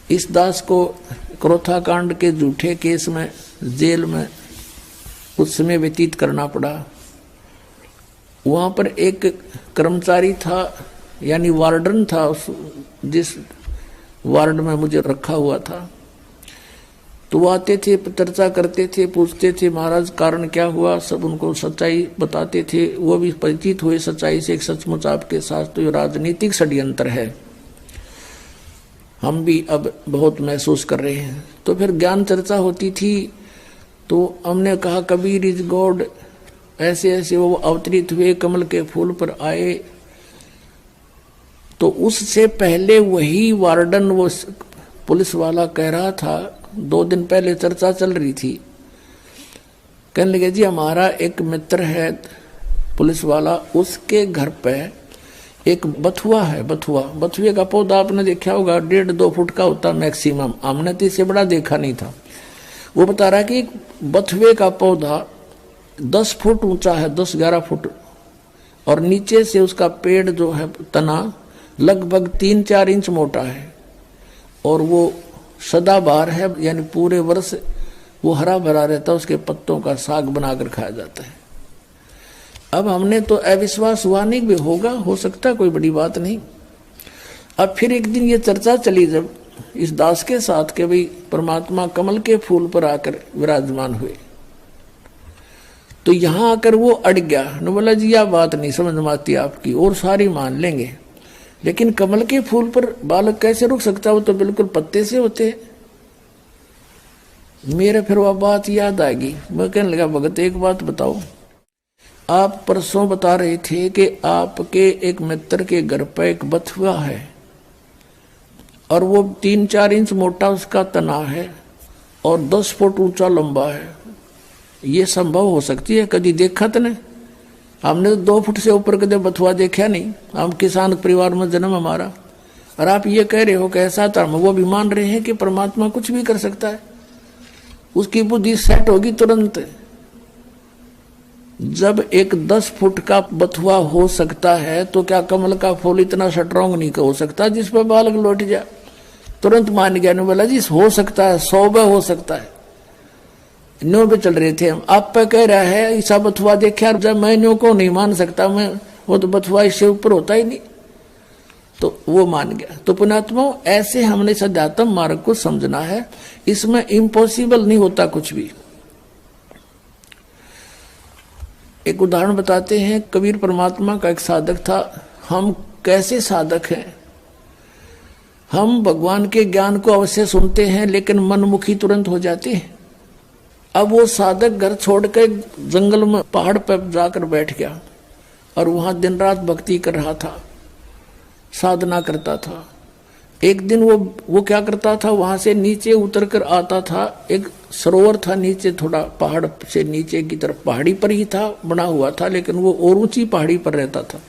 इस दास को क्रोथा कांड के झूठे केस में जेल में कुछ समय व्यतीत करना पड़ा। वहां पर एक कर्मचारी था, यानी वार्डन था, उस जिस वार्ड में मुझे रखा हुआ था। तो वो आते थे, चर्चा करते थे, पूछते थे महाराज कारण क्या हुआ, सब उनको सच्चाई बताते थे। वो भी परिचित हुए सच्चाई से, एक सचमुच आपके साथ तो ये राजनीतिक षड्यंत्र है, हम भी अब बहुत महसूस कर रहे हैं। तो फिर ज्ञान चर्चा होती थी, तो हमने कहा कबीर इज गॉड, ऐसे ऐसे वो अवतरित हुए, कमल के फूल पर आए। तो उससे पहले वही वार्डन, वो पुलिस वाला कह रहा था, 2 दिन पहले चर्चा चल रही थी, कहने लगे जी हमारा एक मित्र है पुलिस वाला, उसके घर पे एक बथुआ है। बथुए का पौधा आपने देखा होगा, 1.5-2 फुट का होता मैक्सिमम, हमने तो इससे बड़ा देखा नहीं था। वो बता रहा कि बथुए का पौधा 10 फुट ऊंचा है, 10-11 फुट, और नीचे से उसका पेड़ जो है तना लगभग 3-4 इंच मोटा है, और वो सदाबहार है, यानी पूरे वर्ष वो हरा भरा रहता है, उसके पत्तों का साग बनाकर खाया जाता है। अब हमने तो अविश्वास हुआ नहीं भी होगा, हो सकता कोई बड़ी बात नहीं। अब फिर एक दिन ये चर्चा चली जब इस दास के साथ के भाई परमात्मा कमल के फूल पर आकर विराजमान हुए, तो यहां आकर वो अड़ गया न, बोला जी यह बात नहीं समझ में आती आपकी, और सारी मान लेंगे, लेकिन कमल के फूल पर बालक कैसे रुक सकता, वो तो बिल्कुल पत्ते से होते। मेरे फिर वह बात याद आ गई। मैं कहने लगा भगत एक बात बताओ, आप परसों बता रहे थे कि आपके एक मित्र के घर पर एक बथुआ है, और वो 3-4 इंच मोटा उसका तना है, और 10 फुट ऊंचा लंबा है। ये संभव हो सकती है? कभी देखा तो नहीं, हमने तो 2 फुट से ऊपर कदे बथुआ देखा नहीं, हम किसान परिवार में जन्म हमारा, और आप ये कह रहे हो कि ऐसा धर्म, वो भी मान रहे हैं कि परमात्मा कुछ भी कर सकता है। उसकी बुद्धि सेट होगी तुरंत। जब एक 10 फुट का बथुआ हो सकता है, तो क्या कमल का फूल इतना स्ट्रॉन्ग नहीं हो सकता जिस पर बालक लौट जाए? तुरंत मान गया, ने बोला जी हो सकता है, 100 हो सकता है। न्यू पे चल रहे थे हम, आप पे कह रहा है ऐसा बथुआ देखा, जब मैं न्यू को नहीं मान सकता, मैं वो तो बथुआ इससे ऊपर होता ही नहीं, तो वो मान गया। तो पुण्यात्मा ऐसे हमने सध्यात्म मार्ग को समझना है, इसमें इम्पॉसिबल नहीं होता कुछ भी। एक उदाहरण बताते हैं, कबीर परमात्मा का एक साधक था। हम कैसे साधक हैं, हम भगवान के ज्ञान को अवश्य सुनते हैं, लेकिन मनमुखी तुरंत हो जाते हैं। अब वो साधक घर छोड़कर जंगल में पहाड़ पर जाकर बैठ गया, और वहां दिन रात भक्ति कर रहा था, साधना करता था। एक दिन वो क्या करता था, वहां से नीचे उतर कर आता था, एक सरोवर था नीचे, थोड़ा पहाड़ से नीचे की तरफ, पहाड़ी पर ही था, बना हुआ था, लेकिन वो और ऊंची पहाड़ी पर रहता था।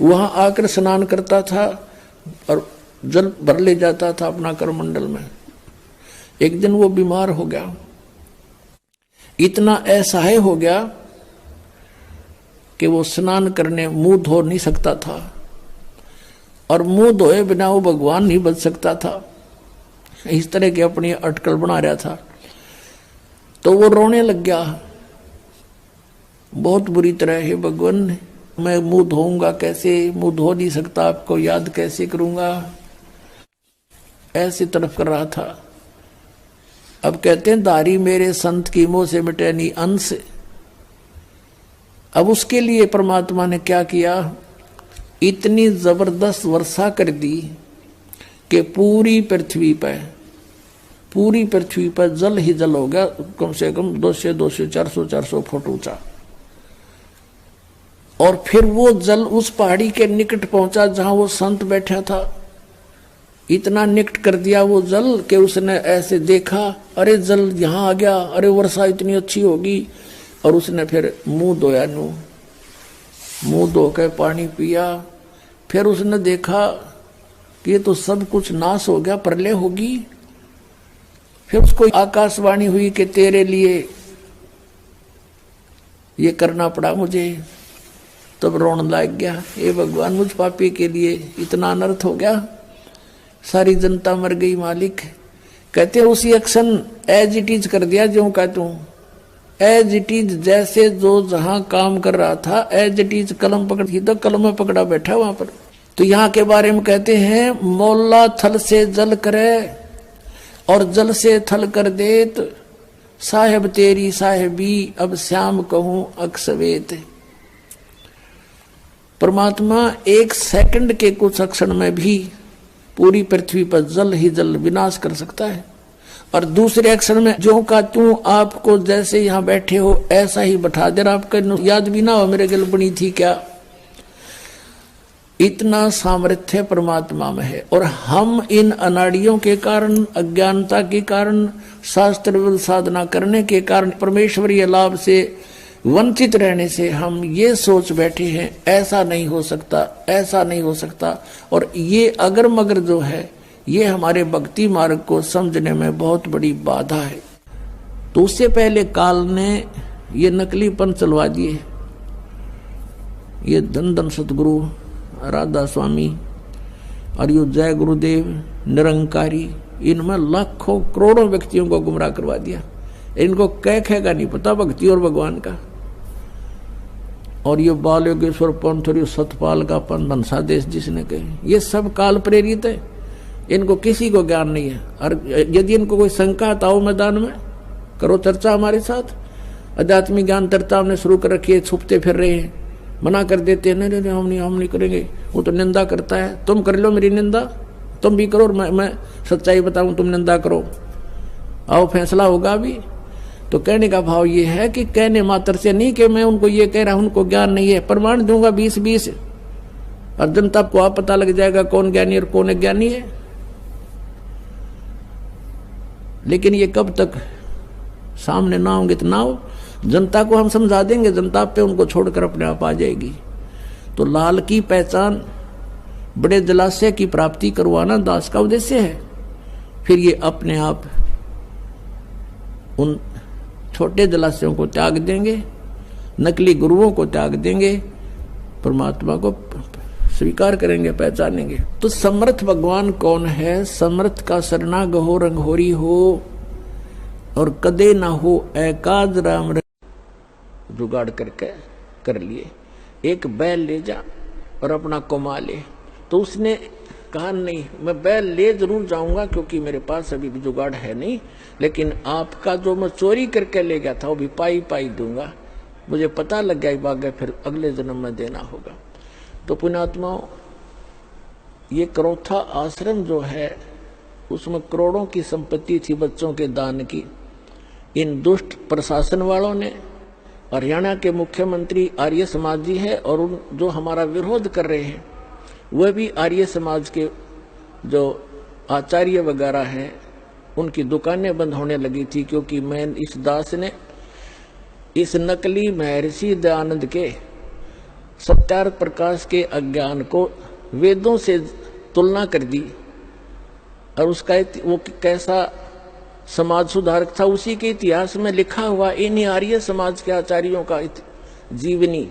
वहां आकर स्नान करता था और जल भर ले जाता था अपना करमंडल में। एक दिन वो बीमार हो गया, इतना असहाय हो गया कि वो स्नान करने मुंह धो नहीं सकता था, और मुंह धोए बिना वो भगवान नहीं बच सकता था। इस तरह की अपनी अटकल बना रहा था। तो वो रोने लग गया बहुत बुरी तरह, हे भगवान मैं मुंह धोऊंगा कैसे, मुंह धो नहीं सकता, आपको याद कैसे करूंगा, ऐसे तरफ कर रहा था। अब कहते हैं दारी मेरे संत की मोह से मिटे नहीं अंश। अब उसके लिए परमात्मा ने क्या किया, इतनी जबरदस्त वर्षा कर दी कि पूरी पृथ्वी पर जल ही जल हो गया, कम से कम 200 400 फुट ऊंचा। और फिर वो जल उस पहाड़ी के निकट पहुंचा जहां वो संत बैठा था। इतना निकट कर दिया वो जल कि उसने ऐसे देखा, अरे जल यहाँ आ गया, अरे वर्षा इतनी अच्छी होगी। और उसने फिर मुंह धोया, मुंह धो के पानी पिया। फिर उसने देखा कि ये तो सब कुछ नाश हो गया, प्रलय होगी। फिर उसको आकाशवाणी हुई कि तेरे लिए ये करना पड़ा मुझे। तब रोने लग गया, हे भगवान मुझ पापी के लिए इतना अनर्थ हो गया, सारी जनता मर गई मालिक। कहते उसी एक्शन एज इट इज कर दिया, जो कहता हूं एज इट इज, जैसे जो जहां काम कर रहा था एज इट इज कलम पकड़ी तो कलम में पकड़ा बैठा वहां पर। तो यहाँ के बारे में कहते हैं मौला थल से जल करे और जल से थल कर देत, साहेब तेरी साहेबी अब श्याम कहूं अक्सवेत। परमात्मा एक सेकंड के कुछ क्षण में भी पूरी पृथ्वी पर जल ही जल विनाश कर सकता है। और दूसरे अक्षर में जो का तू आपको जैसे यहां बैठे हो ऐसा ही बैठा दे, आपका याद भी ना हो मेरे गल बनी थी क्या। इतना सामर्थ्य परमात्मा में है। और हम इन अनाड़ियों के कारण, अज्ञानता के कारण, शास्त्र साधना करने के कारण, परमेश्वरीय लाभ से वंचित रहने से हम ये सोच बैठे हैं ऐसा नहीं हो सकता, ऐसा नहीं हो सकता। और ये अगर मगर जो है ये हमारे भक्ति मार्ग को समझने में बहुत बड़ी बाधा है। तो उससे पहले काल ने ये नकलीपन चलवा दिए। ये धन धन सतगुरु राधा स्वामी और यो जय गुरुदेव निरंकारी, इनमें लाखों करोड़ों व्यक्तियों को गुमराह करवा दिया। इनको कह का नहीं पता भक्ति और भगवान का। और ये बाल योगेश्वर पंथ और सतपाल का पंथ मनसा देश जिसने कहे, ये सब काल प्रेरित है। इनको किसी को ज्ञान नहीं है। और यदि इनको कोई शंका आता हो मैदान में करो चर्चा हमारे साथ। आध्यात्मिक ज्ञान चर्चा हमने शुरू कर रखी है, छुपते फिर रहे हैं, मना कर देते हैं, नहीं हम नहीं करेंगे, वो तो निंदा करता है। तुम कर लो मेरी निंदा, तुम भी करो, मैं सच्चाई बताऊं, तुम निंदा करो, आओ फैसला होगा अभी। तो कहने का भाव ये है कि कहने मात्र से नहीं कि मैं उनको ये कह रहा हूं उनको ज्ञान नहीं है। प्रमाण दूंगा 20-20 और जनता को आप पता लग जाएगा कौन ज्ञानी और कौन अज्ञानी है। लेकिन ये कब तक सामने ना होंगे तो ना हो, जनता को हम समझा देंगे, जनता पे उनको छोड़कर अपने आप आ जाएगी। तो लाल की पहचान, बड़े जलाशय की प्राप्ति करवाना दास का उद्देश्य है। फिर ये अपने आप उन छोटे जलाशयों को त्याग देंगे, नकली गुरुओं को त्याग देंगे, परमात्मा को स्वीकार करेंगे, पहचानेंगे। तो समर्थ भगवान कौन है? समर्थ का सरना गहो रंगहोरी हो और कदे ना हो एकाज राम। जुगाड़ करके कर लिए, एक बैल ले जा और अपना कमा ले। तो उसने कहा नहीं, मैं बैल ले जरूर जाऊंगा क्योंकि मेरे पास अभी भी जुगाड़ है नहीं, लेकिन आपका जो मैं चोरी करके ले गया था वो भी पाई पाई दूंगा। मुझे पता लग गया भाग्य, फिर अगले जन्म में देना होगा। तो पुण्यात्माओं, ये करौथा आश्रम जो है उसमें करोड़ों की संपत्ति थी बच्चों के दान की। इन दुष्ट प्रशासन वालों ने, हरियाणा के मुख्यमंत्री आर्य समाज जी है और उन जो हमारा विरोध कर रहे हैं वह भी आर्य समाज के जो आचार्य वगैरह हैं, उनकी दुकानें बंद होने लगी थी क्योंकि मैं इस दास ने इस नकली महर्षि दयानंद के सत्यार्थ प्रकाश के अज्ञान को वेदों से तुलना कर दी। और उसका वो कैसा समाज सुधारक था उसी के इतिहास में लिखा हुआ इन आर्य समाज के आचार्यों का जीवनी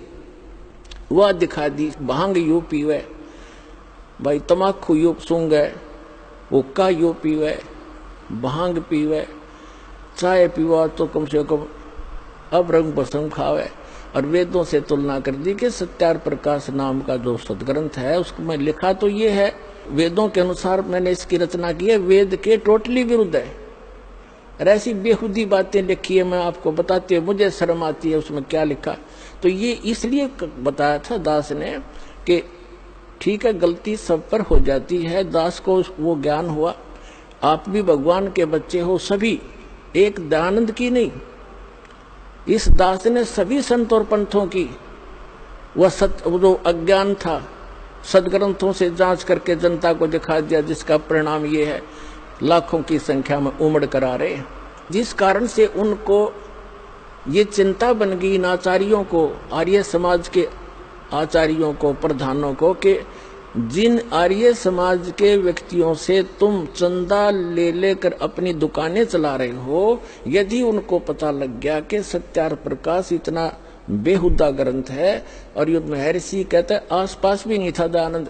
वह दिखा दी। भांग यू पीवे भाई, तमाकू यू सूंगे, हुक्का यू पीवे, भांग पीवे, चाय पीवा तो कम से कम अब रंग बसम खावे। और वेदों से तुलना कर दी कि सत्यार्थ प्रकाश नाम का जो सदग्रंथ है उसमें लिखा तो ये है, वेदों के अनुसार मैंने इसकी रचना की है, वेद के टोटली विरुद्ध है। और ऐसी बेहुदी बातें लिखी है, मैं आपको बताती हूँ, मुझे शर्म आती है उसमें क्या लिखा। तो ये इसलिए बताया था दास ने कि ठीक है गलती सब पर हो जाती है, दास को वो ज्ञान हुआ, आप भी भगवान के बच्चे हो सभी, एक दयानंद की नहीं, इस दास ने सभी संत और पंथों की वह जो अज्ञान था सदग्रंथों से जांच करके जनता को दिखा दिया, जिसका परिणाम ये है लाखों की संख्या में उमड़ कर आ रहे हैं। जिस कारण से उनको ये चिंता बन गई इन आचार्यों को, आर्य समाज के आचार्यों को, प्रधानों को, कि जिन आर्य समाज के व्यक्तियों से तुम चंदा ले लेकर अपनी दुकानें चला रहे हो, यदि उनको पता लग गया कि सत्यार्थ प्रकाश इतना बेहुदा ग्रंथ है और ये महर्षि कहते आसपास भी नहीं था दयानंद,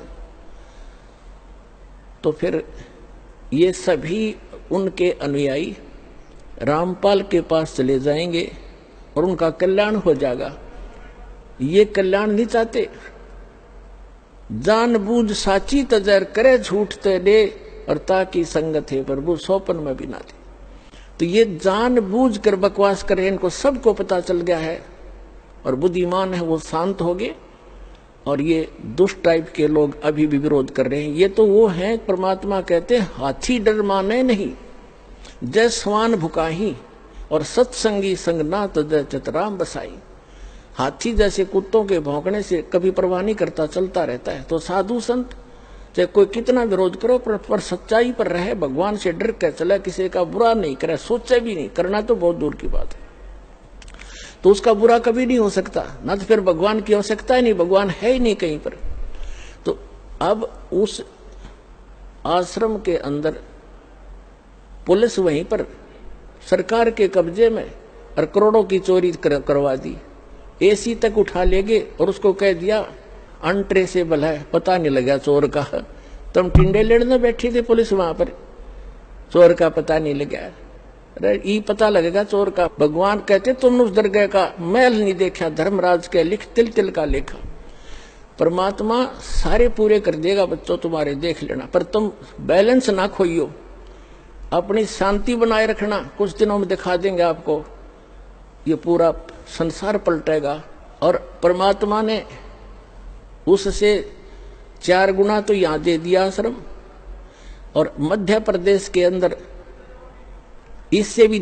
तो फिर ये सभी उनके अनुयायी रामपाल के पास चले जाएंगे और उनका कल्याण हो जाएगा। ये कल्याण नहीं चाहते। जानबूझ साची तजर करे झूठ ते दे और ताकि संगत है प्रभु सोपन में भी ना दे। तो ये जानबूझ कर बकवास करे, इनको सबको पता चल गया है और बुद्धिमान है वो शांत हो गए। और ये दुष्ट टाइप के लोग अभी भी विरोध कर रहे हैं। ये तो वो हैं, परमात्मा कहते हैं हाथी डर माने नहीं, जय स्वान भुकाही और सत्संगी संग ना तजय चतराम बसाई। हाथी जैसे कुत्तों के भौंकने से कभी परवाह नहीं करता, चलता रहता है। तो साधु संत चाहे कोई कितना विरोध करो पर सच्चाई पर रहे, भगवान से डर कर चले, किसी का बुरा नहीं करे, सोचे भी नहीं, करना तो बहुत दूर की बात है। तो उसका बुरा कभी नहीं हो सकता, ना तो फिर भगवान की आवश्यकता ही नहीं, भगवान है ही नहीं कहीं पर। तो अब उस आश्रम के अंदर पुलिस वहीं पर सरकार के कब्जे में और करोड़ों की चोरी करवा दी। एसी तक उठा ले गए और उसको कह दिया अनट्रेसेबल है, पता नहीं लगा चोर का। तुम टिंडे लेने बैठी थे पुलिस वहां पर, चोर का पता नहीं लगा। अरे ये पता लगेगा चोर का। भगवान कहते तुमने उस दरगाह का महल नहीं देखा, धर्मराज के लिख तिल तिल का लेखा। परमात्मा सारे पूरे कर देगा बच्चों तुम्हारे, देख लेना। पर तुम बैलेंस ना खोइयो, अपनी शांति बनाए रखना। कुछ दिनों में दिखा देंगे आपको, ये पूरा संसार पलटेगा। और परमात्मा ने उससे 4 गुना तो यहां दे दिया आश्रम, और मध्य प्रदेश के अंदर इससे भी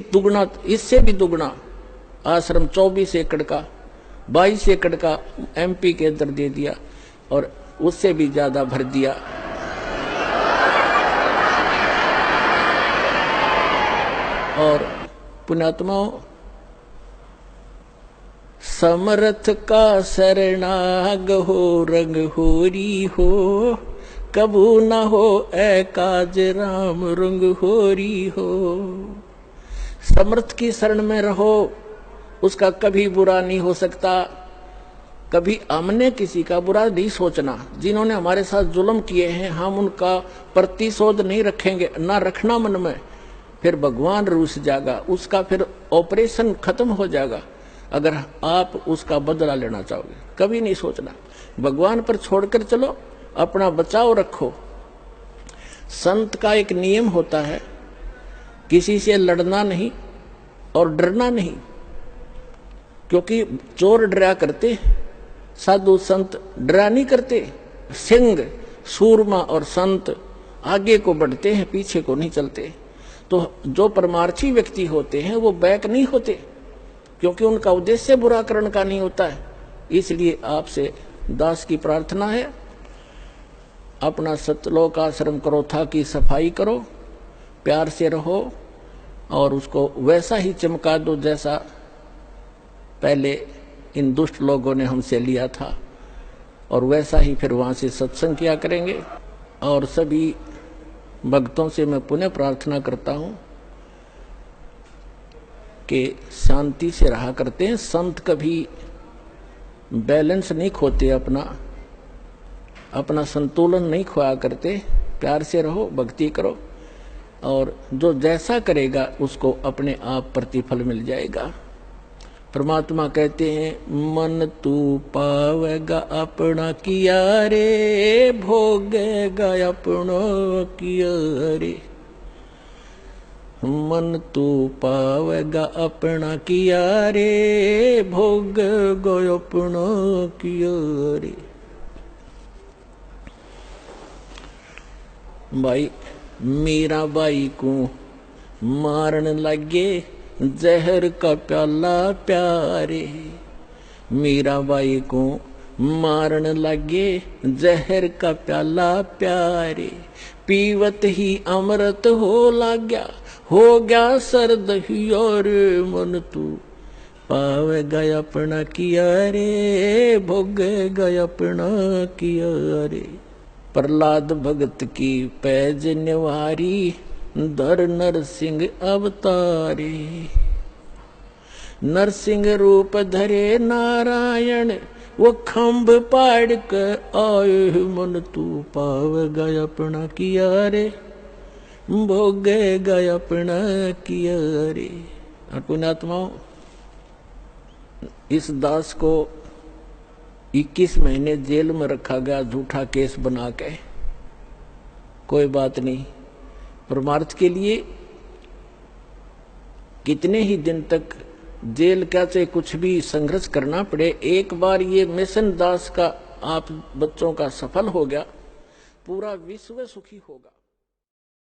दुगना आश्रम 24 एकड़ का, 22 एकड़ का एमपी के अंदर दे दिया, और उससे भी ज्यादा भर दिया। और पुण्यात्माओं, समर्थ का शरणाग हो रंग होरी हो, कबू न हो ए काज राम रंग होरी हो। समर्थ की शरण में रहो, उसका कभी बुरा नहीं हो सकता। कभी हमने किसी का बुरा नहीं सोचना। जिन्होंने हमारे साथ जुल्म किए हैं हम उनका प्रतिशोध नहीं रखेंगे, ना रखना मन में। फिर भगवान रूस जाएगा, उसका फिर ऑपरेशन खत्म हो जाएगा अगर आप उसका बदला लेना चाहोगे। कभी नहीं सोचना, भगवान पर छोड़कर चलो, अपना बचाव रखो। संत का एक नियम होता है, किसी से लड़ना नहीं और डरना नहीं, क्योंकि चोर डरा करते, साधु संत डरा नहीं करते। सिंह, सूरमा और संत आगे को बढ़ते हैं, पीछे को नहीं चलते। तो जो परमार्थी व्यक्ति होते हैं वो बैक नहीं होते, क्योंकि उनका उद्देश्य बुरा करने का नहीं होता है। इसलिए आपसे दास की प्रार्थना है, अपना सतलोक आश्रम करो था की सफाई करो, प्यार से रहो और उसको वैसा ही चमका दो जैसा पहले इन दुष्ट लोगों ने हमसे लिया था, और वैसा ही फिर वहां से सत्संग किया करेंगे। और सभी भक्तों से मैं पुनः प्रार्थना करता हूं कि शांति से रहा करते हैं। संत कभी बैलेंस नहीं खोते, अपना संतुलन नहीं खोया करते। प्यार से रहो, भक्ति करो, और जो जैसा करेगा उसको अपने आप प्रतिफल मिल जाएगा। परमात्मा कहते हैं मन तू पावेगा अपना किया रे, भोगेगा अपना किया रे। मन तू पावेगा अपना किया रे, भोगेगा अपना किया रे। भाई मीरा बाई को मारन लगे जहर का प्याला प्यारे, मीरा बाई को मारन लगे जहर का प्याला प्यारे। पीवत ही अमृत हो लाग्या, हो गया सर्द ही और मन तू पावेगा अपना किया रे, भोगेगा अपना किया रे। प्रहलाद भगत की पैज निवारी, धर नरसिंह अवतारे। नरसिंह रूप धरे नारायण, वो खंभ पाड़ कर आए मन तू पावेगा अपना किया रे। भोगेगा अपना किया रे। और पुण्यात्माओं, इस दास को 21 महीने जेल में रखा गया झूठा केस बना के। कोई बात नहीं, परमार्थ के लिए कितने ही दिन तक जेल क्या चाहे कुछ भी संघर्ष करना पड़े, एक बार ये मिशन दास का आप बच्चों का सफल हो गया, पूरा विश्व सुखी होगा।